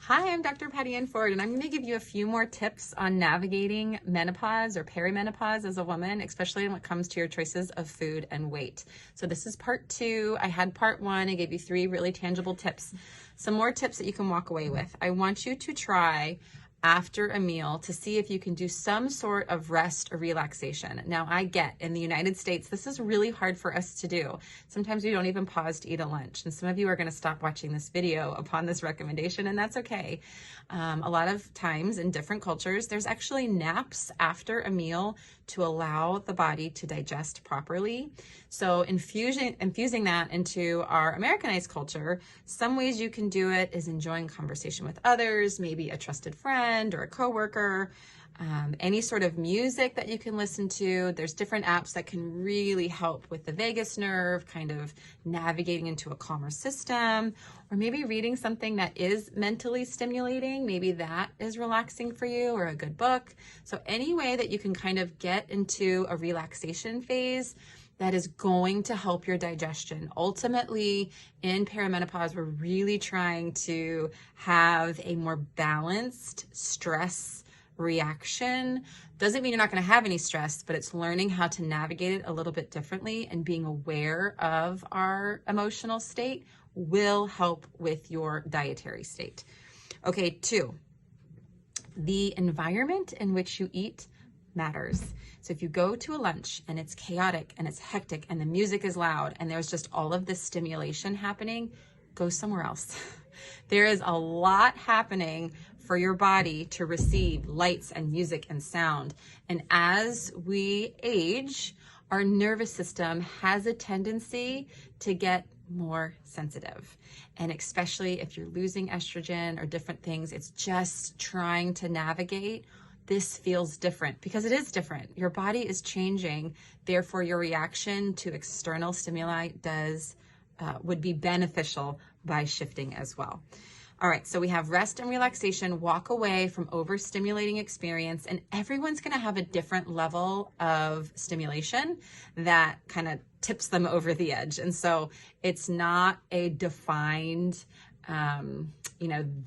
Hi, I'm Dr. Patty Ann Ford, and I'm going to give you a few more tips on navigating menopause or perimenopause as a woman, especially when it comes to your choices of food and weight. So this is part 2. I had part 1. I gave you 3 really tangible tips. Some more tips that you can walk away with. I want you to try after a meal to see if you can do some sort of rest or relaxation. Now, I get in the United States, this is really hard for us to do. Sometimes we don't even pause to eat a lunch, and some of you are going to stop watching this video upon this recommendation, and that's okay. A lot of times in different cultures, there's actually naps after a meal to allow the body to digest properly. So infusing that into our Americanized culture, some ways you can do it is enjoying conversation with others, maybe a trusted friend or a coworker, any sort of music that you can listen to. There's different apps that can really help with the vagus nerve, kind of navigating into a calmer system, or maybe reading something that is mentally stimulating. Maybe that is relaxing for you, or a good book. So any way that you can kind of get into a relaxation phase that is going to help your digestion. Ultimately, in perimenopause, we're really trying to have a more balanced stress reaction. Doesn't mean you're not going to have any stress, but it's learning how to navigate it a little bit differently, and being aware of our emotional state will help with your dietary state. Okay, 2, the environment in which you eat matters. So if you go to a lunch and it's chaotic and it's hectic and the music is loud and there's just all of this stimulation happening, go somewhere else. There is a lot happening for your body to receive lights and music and sound. And as we age, our nervous system has a tendency to get more sensitive. And especially if you're losing estrogen or different things, it's just trying to navigate. This feels different because it is different. Your body is changing. Therefore, your reaction to external stimuli would be beneficial by shifting as well. All right, so we have rest and relaxation, walk away from overstimulating experience, and everyone's gonna have a different level of stimulation that kind of tips them over the edge. And so it's not a defined,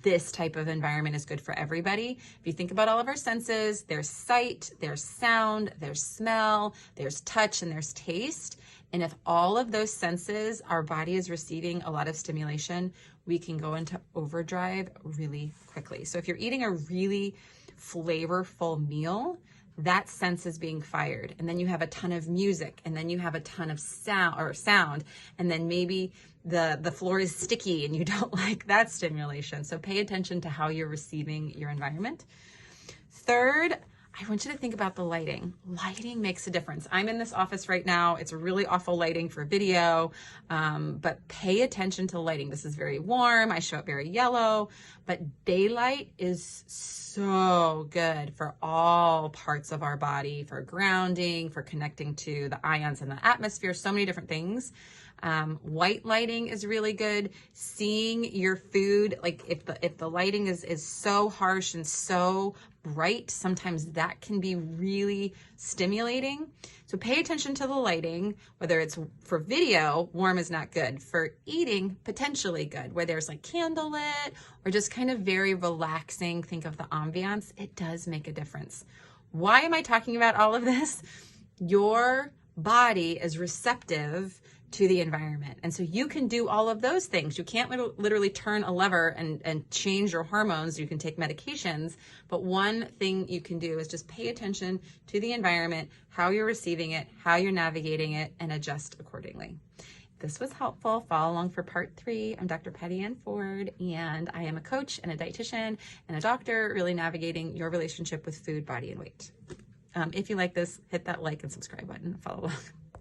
this type of environment is good for everybody. If you think about all of our senses, there's sight, there's sound, there's smell, there's touch, and there's taste. And if all of those senses, our body is receiving a lot of stimulation, we can go into overdrive really quickly. So if you're eating a really flavorful meal, that sense is being fired. And then you have a ton of music, and then you have a ton of sound, and then maybe the floor is sticky and you don't like that stimulation. So pay attention to how you're receiving your environment. 3rd, I want you to think about the lighting. Lighting makes a difference. I'm in this office right now. It's really awful lighting for video, but pay attention to lighting. This is very warm. I show up very yellow, but daylight is so good for all parts of our body, for grounding, for connecting to the ions in the atmosphere, so many different things. White lighting is really good. Seeing your food, like if the lighting is so harsh and so bright, sometimes that can be really stimulating. So pay attention to the lighting. Whether it's for video, warm is not good. For eating, potentially good. Where there's like candlelit or just kind of very relaxing, think of the ambiance, it does make a difference. Why am I talking about all of this? Your body is receptive to the environment. And so you can do all of those things. You can't literally turn a lever and change your hormones. You can take medications, but one thing you can do is just pay attention to the environment, how you're receiving it, how you're navigating it, and adjust accordingly. If this was helpful, follow along for part 3. I'm Dr. Patty Ann Ford, and I am a coach and a dietitian and a doctor, really navigating your relationship with food, body, and weight. If you like this, hit that like and subscribe button. Follow along.